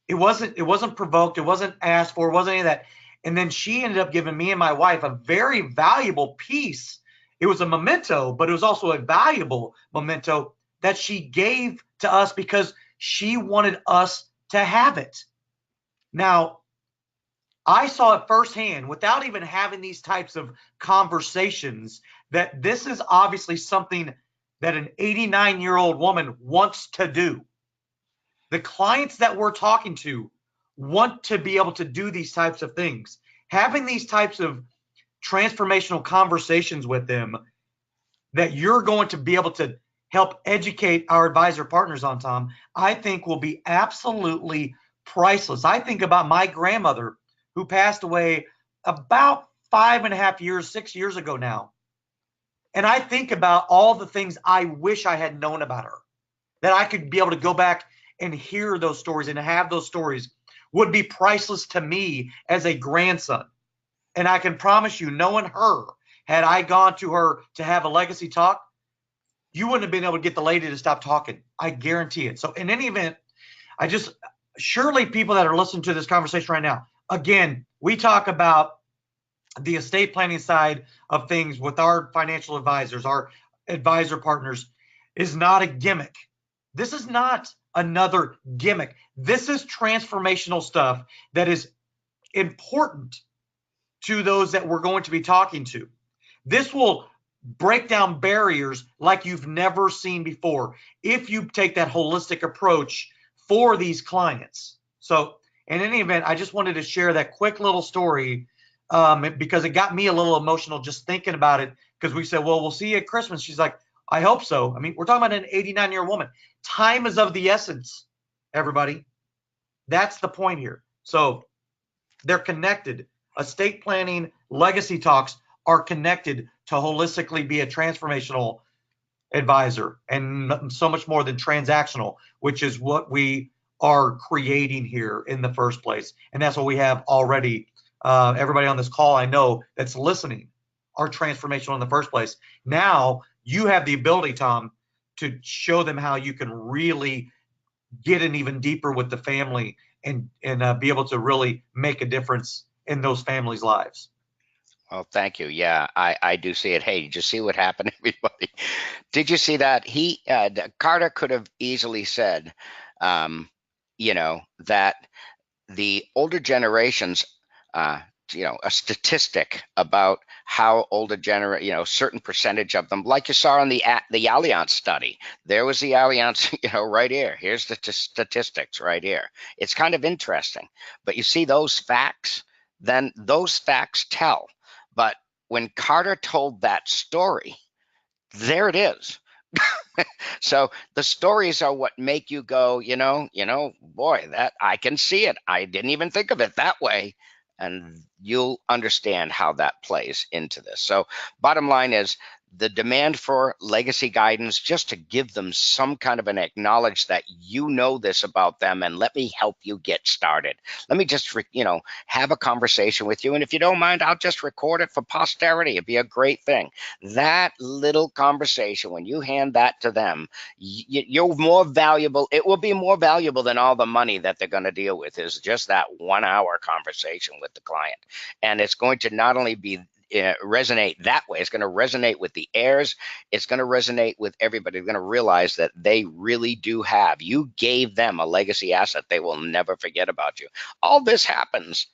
It wasn't provoked, it wasn't asked for, it wasn't any of that. And then she ended up giving me and my wife a very valuable piece. It was a memento, but it was also a valuable memento that she gave to us because she wanted us to have it. Now, I saw it firsthand without even having these types of conversations that this is obviously something that an 89-year-old woman wants to do. The clients that we're talking to want to be able to do these types of things. Having these types of transformational conversations with them that you're going to be able to help educate our advisor partners on, Tom, I think will be absolutely priceless. I think about my grandmother who passed away about 5.5 years, 6 years ago now. And I think about all the things I wish I had known about her, that I could be able to go back and hear those stories and have those stories would be priceless to me as a grandson. And I can promise you, knowing her, had I gone to her to have a legacy talk, you wouldn't have been able to get the lady to stop talking. I guarantee it. So in any event, I just, surely people that are listening to this conversation right now, again, we talk about the estate planning side of things with our financial advisors, our advisor partners, is not a gimmick. This is not another gimmick. This is transformational stuff that is important to those that we're going to be talking to. This will break down barriers like you've never seen before if you take that holistic approach for these clients. So, in any event, I just wanted to share that quick little story because it got me a little emotional just thinking about it. Because we said, well, we'll see you at Christmas. She's like, I hope so. I mean, we're talking about an 89-year-old woman. Time is of the essence, everybody. That's the point here. So they're connected. Estate planning, legacy talks are connected to holistically be a transformational advisor and so much more than transactional, which is what we are creating here in the first place. And that's what we have already. Everybody on this call I know that's listening are transformational in the first place. Now you have the ability, Tom, to show them how you can really get in even deeper with the family and be able to really make a difference in those families' lives. Well, thank you. Yeah, I do see it. Hey, did you see what happened, everybody? Did you see that? Carter could have easily said, that the older generations a statistic about how older certain percentage of them, like you saw in the Allianz study. There was the Allianz, right here. Here's the statistics right here. It's kind of interesting, but you see those facts, then those facts tell. But when Carter told that story, there it is. So the stories are what make you go, boy, that I can see it. I didn't even think of it that way. And you'll understand how that plays into this. So bottom line is the demand for legacy guidance, just to give them some kind of an acknowledge that this about them, and let me help you get started. Let me just, have a conversation with you. And if you don't mind, I'll just record it for posterity. It'd be a great thing. That little conversation, when you hand that to them, you're more valuable. It will be more valuable than all the money that they're going to deal with, is just that 1 hour conversation with the client. And it's going to not only be resonate that way, it's going to resonate with the heirs, it's going to resonate with everybody. They're going to realize that they really you gave them a legacy asset. They will never forget about you. All this happens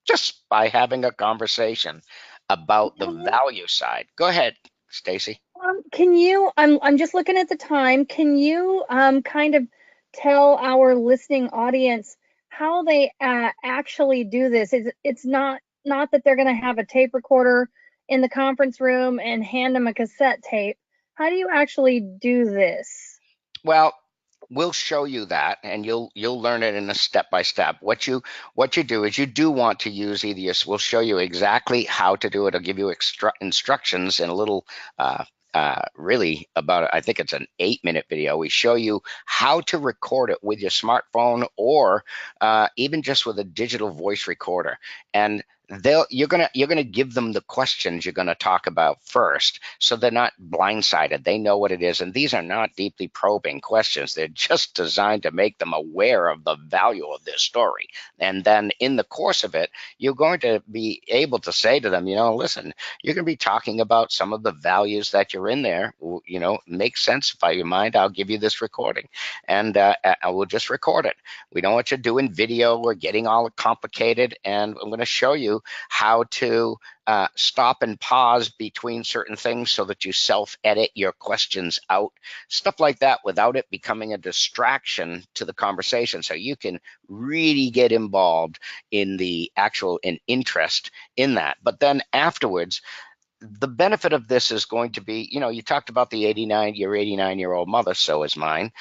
just by having a conversation about the value side. Go ahead, Stacy. I'm just looking at the time. Can you kind of tell our listening audience how they actually do this? It's not that they're going to have a tape recorder in the conference room and hand them a cassette tape. How do you actually do this? Well, we'll show you that, and you'll learn it in a step by step. What you do is you do want to use either. We'll show you exactly how to do it. I'll give you instructions in a little. Really about, I think it's an 8-minute video. We show you how to record it with your smartphone, or even just with a digital voice recorder. And you're gonna give them the questions you're gonna talk about first, so they're not blindsided. They know what it is, and these are not deeply probing questions. They're just designed to make them aware of the value of this story. And then in the course of it, you're going to be able to say to them, listen, you're going to be talking about some of the values that you're in there. Makes sense. If you mind, I'll give you this recording, and I will just record it. We don't want you doing video or getting all complicated, and I'm going to show you how to stop and pause between certain things so that you self-edit your questions out, stuff like that, without it becoming a distraction to the conversation, so you can really get involved in the actual interest in that. But then afterwards, the benefit of this is going to be, you talked about your 89-year-old mother, so is mine,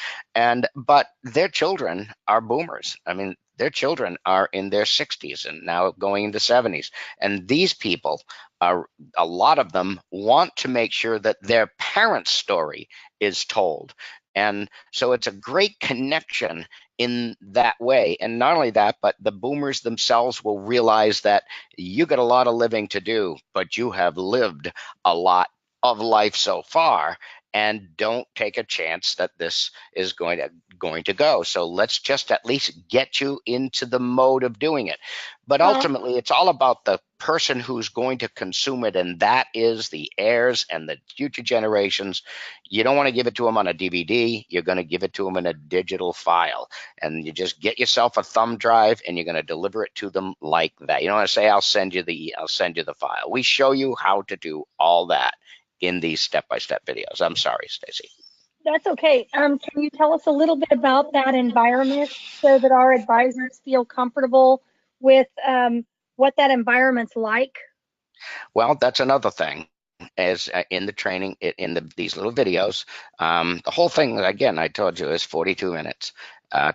but their children are boomers. I mean, their children are in their 60s and now going into 70s. And these people a lot of them want to make sure that their parents' story is told. And so it's a great connection in that way. And not only that, but the boomers themselves will realize that you got a lot of living to do, but you have lived a lot of life so far, and don't take a chance that this is going to go. So let's just at least get you into the mode of doing it. But ultimately, it's all about the person who's going to consume it, and that is the heirs and the future generations. You don't want to give it to them on a DVD. You're going to give it to them in a digital file, and you just get yourself a thumb drive, and you're going to deliver it to them like that. You don't want to say, I'll send you the file. We show you how to do all that in these step-by-step videos. I'm sorry, Stacy. That's okay. Can you tell us a little bit about that environment so that our advisors feel comfortable with what that environment's like? Well, that's another thing. As in the training, these little videos, the whole thing, again, I told you, is 42 minutes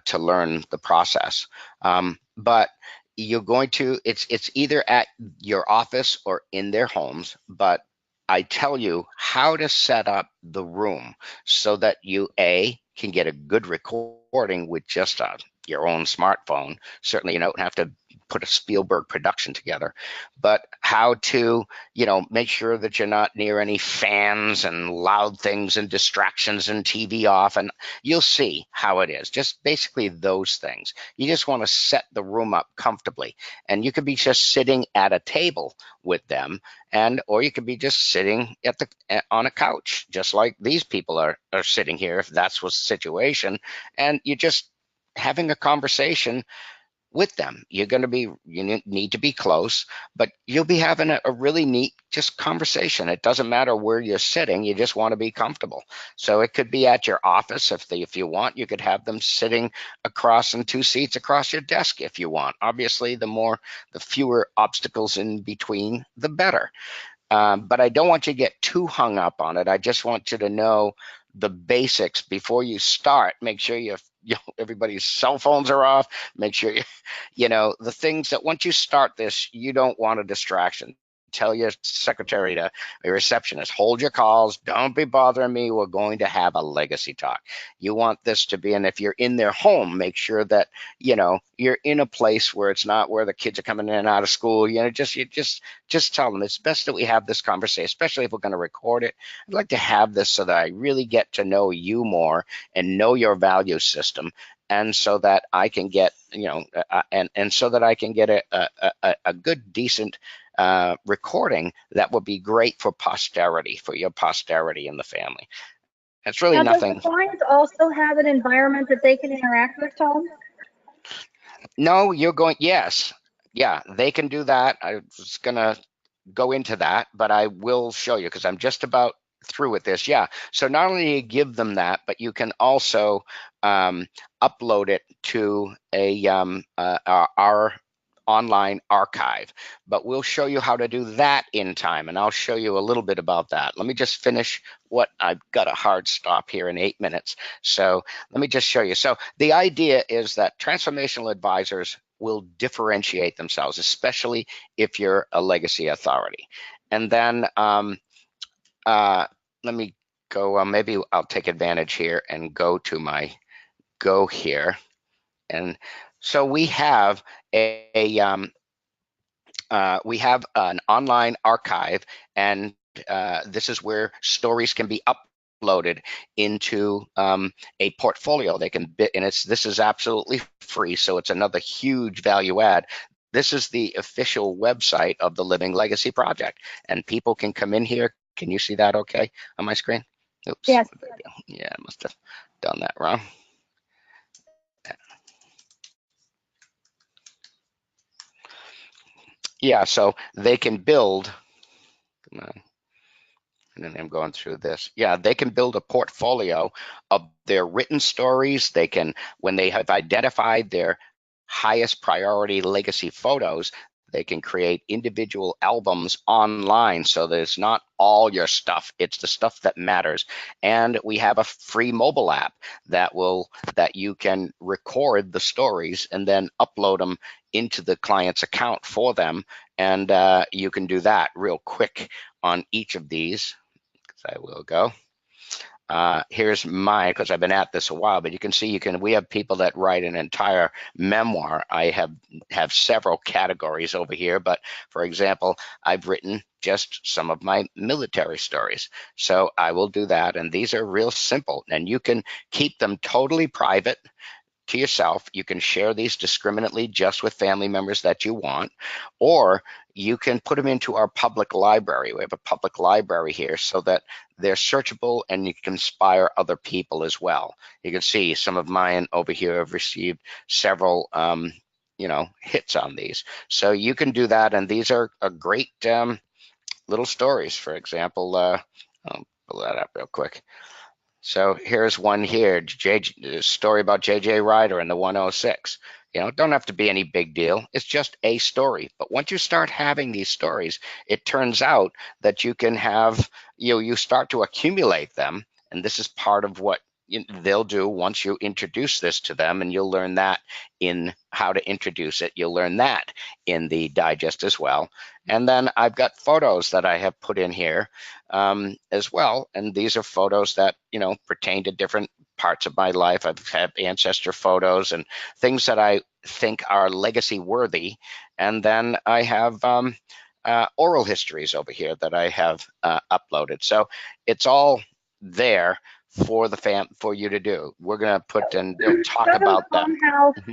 to learn the process. But you're going to, it's either at your office or in their homes, but I tell you how to set up the room so that you, can get a good recording with just your own smartphone. Certainly, you don't have to put a Spielberg production together, but how to, make sure that you're not near any fans and loud things and distractions and TV off, and you'll see how it is. Just basically those things. You just want to set the room up comfortably, and you could be just sitting at a table with them, or you could be just sitting on a couch, just like these people are sitting here, if that's what's the situation, and you're just having a conversation with them. You need to be close, but you'll be having a really neat just conversation. It doesn't matter where you're sitting, you just want to be comfortable. So it could be at your office if you want. You could have them sitting across in 2 seats across your desk if you want. Obviously, the fewer obstacles in between, the better. But I don't want you to get too hung up on it. I just want you to know the basics before you start. Make sure everybody's cell phones are off. Make sure the things that once you start this, you don't want a distraction. Tell your secretary to your receptionist, hold your calls. Don't be bothering me. We're going to have a legacy talk. You want this to be, and if you're in their home, make sure that you're in a place where it's not where the kids are coming in and out of school. Just tell them it's best that we have this conversation, especially if we're going to record it. I'd like to have this so that I really get to know you more and know your value system, and so that I can get and so that I can get a good, decent recording that would be great for posterity, for your posterity in the family. It's really Now, does the nothing. client also have an environment that they can interact with, Tom? No, yes. Yeah, they can do that. I was gonna go into that, but I will show you because I'm just about through with this. Yeah, so not only do you give them that, but you can also upload it to our online archive. But we'll show you how to do that in time, and I'll show you a little bit about that. Let me just finish what I've got a hard stop here in 8 minutes. So let me just show you. So the idea is that transformational advisors will differentiate themselves, especially if you're a legacy authority. And then let me go, maybe I'll take advantage here and go to my Go here. And so we have we have an online archive, and this is where stories can be uploaded into a portfolio. They can and this is absolutely free, so it's another huge value add. This is the official website of the Living Legacy Project, and people can come in here. Can you see that okay on my screen? Oops. Yes. Yeah, I must have done that wrong. Yeah, so they can build, and then I'm going through this. Yeah, they can build a portfolio of their written stories. They can, when they have identified their highest priority legacy photos, they can create individual albums online, so that it's not all your stuff, it's the stuff that matters. And we have a free mobile app that you can record the stories and then upload them into the client's account for them. And you can do that real quick on each of these. I will go. Here's mine, because I've been at this a while, but you can see we have people that write an entire memoir. I have several categories over here, but for example, I've written just some of my military stories. So I will do that, and these are real simple, and you can keep them totally private to yourself. You can share these discriminately just with family members that you want, or you can put them into our public library. We have a public library here so that they're searchable, and you can inspire other people as well. You can see some of mine over here have received several hits on these. So you can do that, and these are a great little stories. For example, I'll pull that up real quick. So here's one here, story about J.J. Ryder and the 106. Don't have to be any big deal. It's just a story. But once you start having these stories, it turns out that you can have, you start to accumulate them. And this is part of what they'll do once you introduce this to them, and you'll learn that in how to introduce it. You'll learn that in the digest as well. And then I've got photos that I have put in here as well. And these are photos that, pertain to different parts of my life. I've had ancestor photos and things that I think are legacy worthy. And then I have oral histories over here that I have uploaded. So it's all there for you to do. We're going to put and talk about that.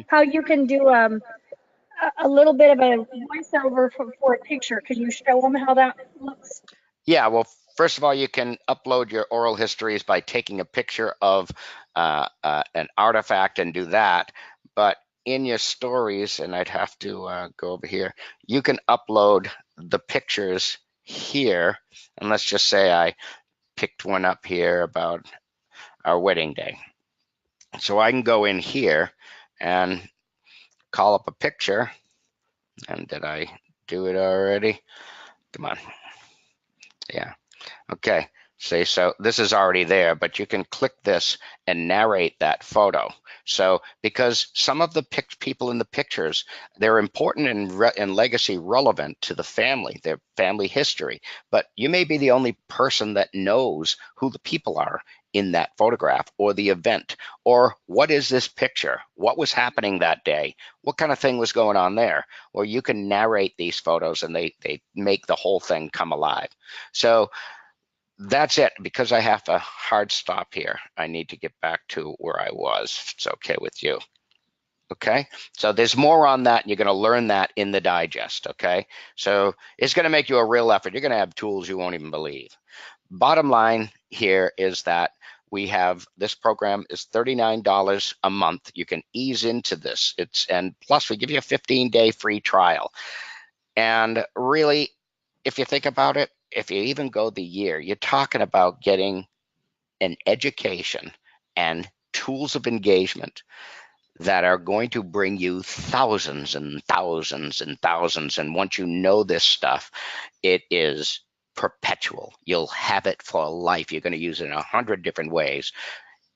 How you can do a little bit of a voiceover for a picture. Can you show them how that looks? Yeah, well, first of all, you can upload your oral histories by taking a picture of an artifact and do that. But in your stories, and I'd have to go over here, you can upload the pictures here. And let's just say I picked one up here about our wedding day. So I can go in here and call up a picture. And did I do it already? Come on. Yeah. Okay. See, so this is already there, but you can click this and narrate that photo. So because some of the people in the pictures, they're important and legacy relevant to the family, their family history, but you may be the only person that knows who the people are in that photograph or the event, or what is this picture? What was happening that day? What kind of thing was going on there? Or you can narrate these photos and they make the whole thing come alive. So that's it. Because I have a hard stop here, I need to get back to where I was, if it's okay with you. Okay, so there's more on that, and you're going to learn that in the digest. Okay, so it's going to make you a real effort. You're going to have tools you won't even believe. Bottom line here is that we have this program is $39 a month. You can ease into this. And plus we give you a 15-day free trial. And really, if you think about it, if you even go the year, you're talking about getting an education and tools of engagement that are going to bring you thousands and thousands and thousands. And once you know this stuff, it is perpetual. You'll have it for life. You're going to use it in 100 different ways.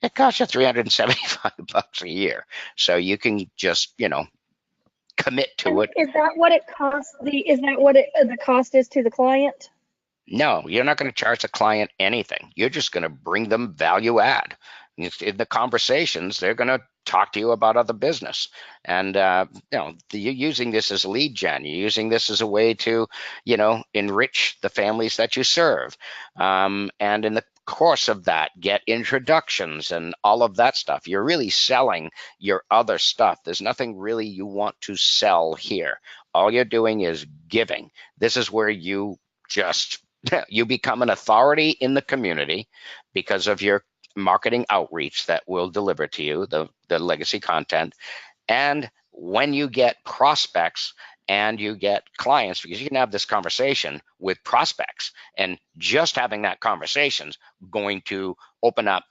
It costs you $375 a year. So you can just, commit to it. Is that what it costs? Is that what the cost is to the client? No, you're not going to charge the client anything. You're just going to bring them value add. In the conversations, they're going to talk to you about other business. And, you're using this as lead gen. You're using this as a way to, enrich the families that you serve. And in the course of that, get introductions and all of that stuff. You're really selling your other stuff. There's nothing really you want to sell here. All you're doing is giving. This is where you you become an authority in the community because of your marketing outreach that will deliver to you the legacy content. And when you get prospects and you get clients, because you can have this conversation with prospects, and just having that conversation is going to open up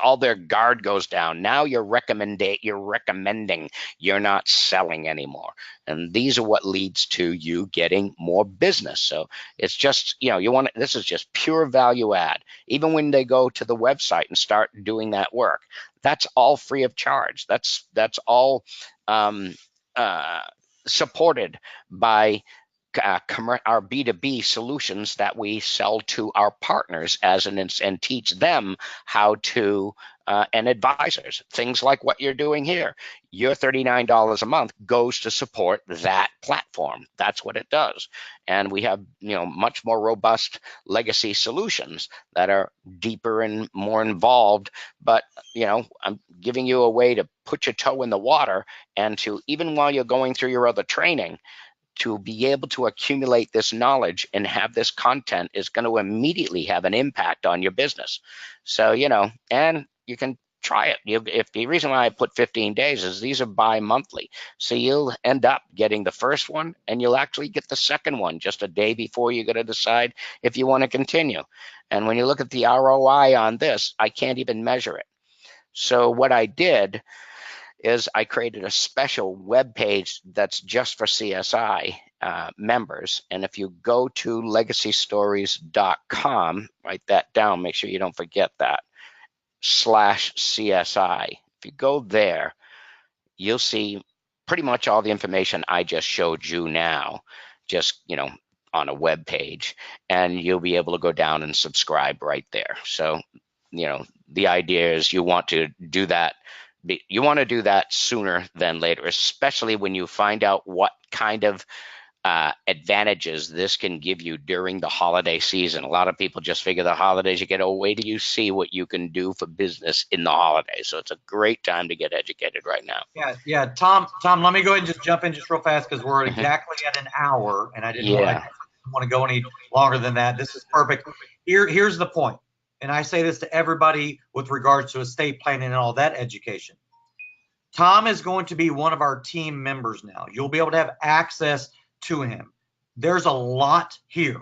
all their guard goes down. Now you're recommending, you're not selling anymore. And these are what leads to you getting more business. So it's just, this is just pure value add. Even when they go to the website and start doing that work, that's all free of charge. That's all supported by our B2B solutions that we sell to our partners and teach them how to and advisors, things like what you're doing here. Your $39 a month goes to support that platform. That's what it does. And we have, much more robust legacy solutions that are deeper and more involved. But, I'm giving you a way to put your toe in the water and to, even while you're going through your other training, to be able to accumulate this knowledge and have this content is going to immediately have an impact on your business. So, and you can try it. If the reason why I put 15 days is these are bi-monthly. So you'll end up getting the first one and you'll actually get the second one just a day before you're going to decide if you want to continue. And when you look at the ROI on this, I can't even measure it. So what I did is I created a special web page that's just for CSI members. And if you go to legacystories.com, write that down, make sure you don't forget that, /CSI. If you go there, you'll see pretty much all the information I just showed you now, just, on a web page, and you'll be able to go down and subscribe right there. So, the idea is you want to do that. You want to do that sooner than later, especially when you find out what kind of advantages this can give you during the holiday season. A lot of people just figure the holidays, you get, wait till you see what you can do for business in the holidays. So it's a great time to get educated right now. Yeah. Tom, let me go ahead and just jump in just real fast because we're exactly at an hour, and I didn't want to go any longer than that. This is perfect. Here's the point. And I say this to everybody with regards to estate planning and all that education. Tom is going to be one of our team members now. You'll be able to have access to him. There's a lot here.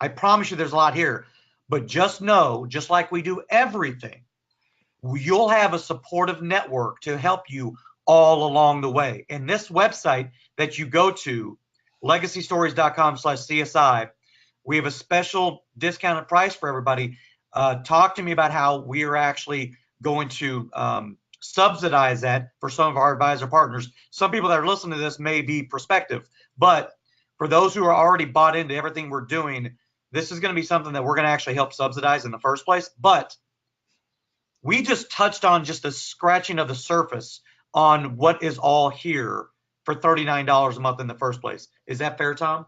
I promise you there's a lot here. But just know, just like we do everything, you'll have a supportive network to help you all along the way. And this website that you go to, legacystories.com/CSI, we have a special discounted price for everybody. Talk to me about how we are actually going to subsidize that for some of our advisor partners. Some people that are listening to this may be prospective, but for those who are already bought into everything we're doing, this is going to be something that we're going to actually help subsidize in the first place. But we just touched on just the scratching of the surface on what is all here for $39 a month in the first place. Is that fair, Tom?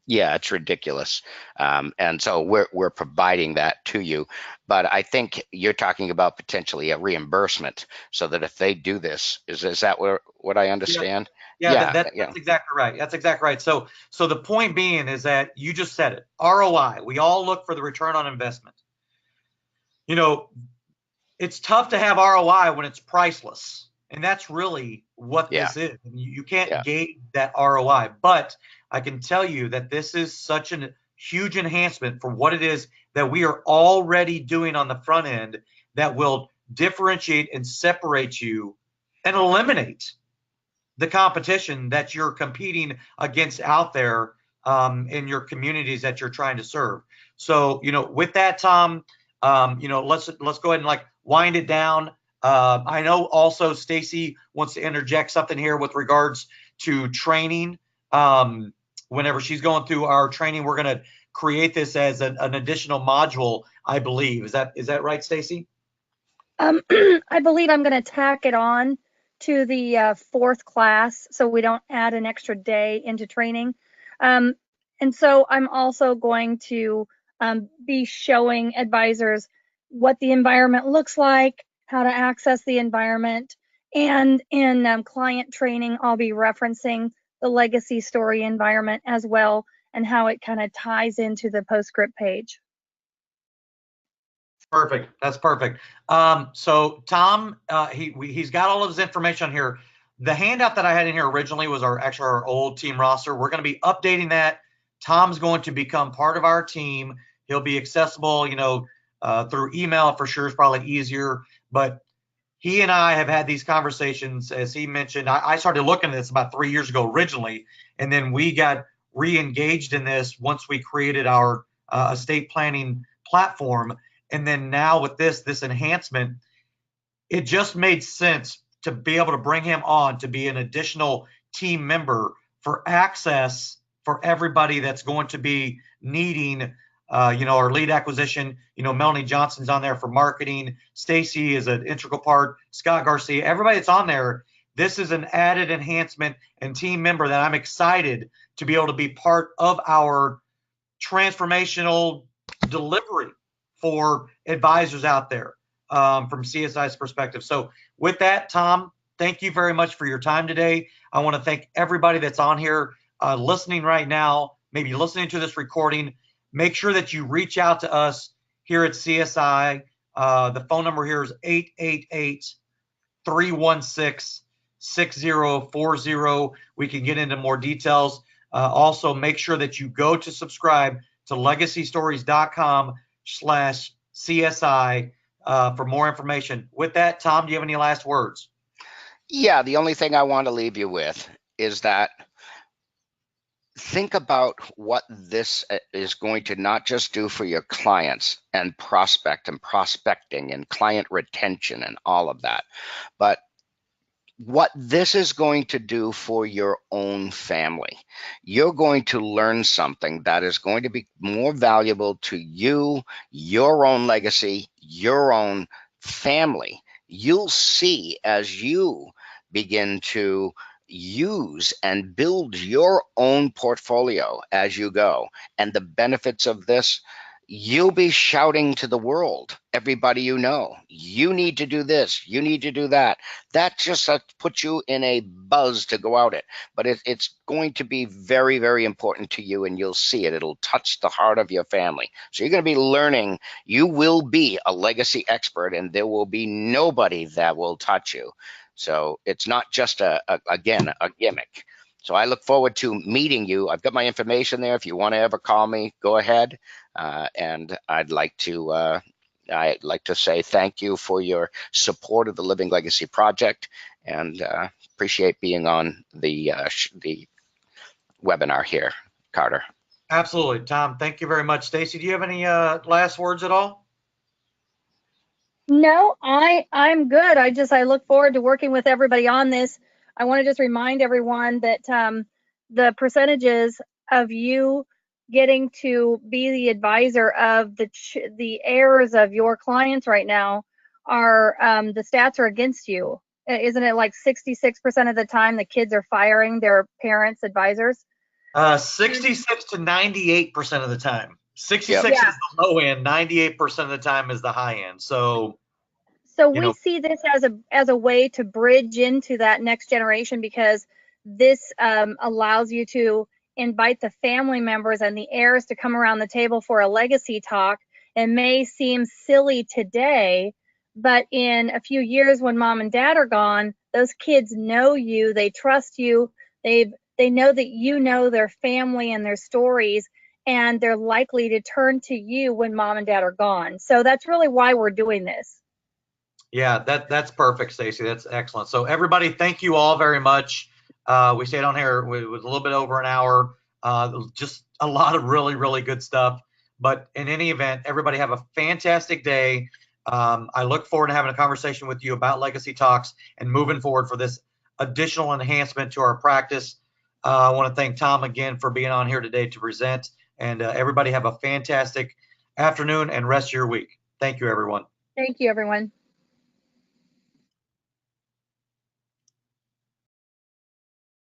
Yeah, it's ridiculous. And so we're providing that to you. But I think you're talking about potentially a reimbursement so that if they do this, is that what I understand? Yeah, that's exactly right. That's exactly right. So the point being is that you just said it, ROI. We all look for the return on investment. You know, it's tough to have ROI when it's priceless. And that's really what this is. You can't gauge that ROI. But I can tell you that this is such a huge enhancement for what it is that we are already doing on the front end that will differentiate and separate you and eliminate the competition that you're competing against out there in your communities that you're trying to serve. So, with that, Tom, let's go ahead and wind it down. I know also Stacy wants to interject something here with regards to training. Whenever she's going through our training, we're going to create this as an additional module, I believe. Is that right, Stacy? I believe I'm going to tack it on to the fourth class so we don't add an extra day into training. And so I'm also going to be showing advisors what the environment looks like, how to access the environment, and in client training, I'll be referencing the legacy story environment as well and how it kind of ties into the postscript page. Perfect. That's perfect. So Tom, he's got all of his information here. The handout that I had in here originally was our old team roster. We're going to be updating that. Tom's going to become part of our team. He'll be accessible, through email for sure is probably easier. But he and I have had these conversations, as he mentioned. I started looking at this about 3 years ago originally, and then we got re-engaged in this once we created our estate planning platform. And then now with this enhancement, it just made sense to be able to bring him on to be an additional team member for access for everybody that's going to be needing, our lead acquisition. Melanie Johnson's on there for marketing. Stacy is an integral part. Scott Garcia, everybody that's on there. This is an added enhancement and team member that I'm excited to be able to be part of our transformational delivery for advisors out there from CSI's perspective. So with that, Tom, thank you very much for your time today. I want to thank everybody that's on here listening right now, maybe listening to this recording. Make sure that you reach out to us here at CSI. The phone number here is 888-316-6040. We can get into more details. Also, make sure that you go to subscribe to legacystories.com/CSI for more information. With that, Tom, do you have any last words? Yeah, the only thing I want to leave you with is that think about what this is going to not just do for your clients and prospecting and client retention and all of that, but what this is going to do for your own family. You're going to learn something that is going to be more valuable to you, your own legacy, your own family. You'll see as you begin to use and build your own portfolio as you go, and the benefits of this. You'll be shouting to the world, everybody you know, you need to do this, you need to do that. That just puts you in a buzz to go out it. But it's going to be very, very important to you, and you'll see it. It'll touch the heart of your family. So you're going to be learning. You will be a legacy expert, and there will be nobody that will touch you. So it's not just again, a gimmick. So I look forward to meeting you. I've got my information there. If you want to ever call me, go ahead. And I'd like to say thank you for your support of the Living Legacy Project, and appreciate being on the webinar here, Carter. Absolutely, Tom. Thank you very much. Stacy, do you have any last words at all? No, I'm good. I look forward to working with everybody on this. I want to just remind everyone that the percentages of you getting to be the advisor of the heirs of your clients right now are the stats are against you. Isn't it like 66% of the time the kids are firing their parents' advisors? 66 to 98% of the time. 66 Yep. is the low end, 98% of the time is the high end. So we see this as a way to bridge into that next generation, because this allows you to invite the family members and the heirs to come around the table for a legacy talk. It may seem silly today, but in a few years when mom and dad are gone, those kids know you, they trust you, they know that you know their family and their stories, and they're likely to turn to you when mom and dad are gone. So that's really why we're doing this. Yeah, that's perfect, Stacy. That's excellent. So everybody, thank you all very much. We stayed on here with a little bit over an hour. Just a lot of really, really good stuff. But in any event, everybody have a fantastic day. I look forward to having a conversation with you about Legacy Talks and moving forward for this additional enhancement to our practice. I want to thank Tom again for being on here today to present. And everybody have a fantastic afternoon and rest of your week. Thank you, everyone. Thank you, everyone.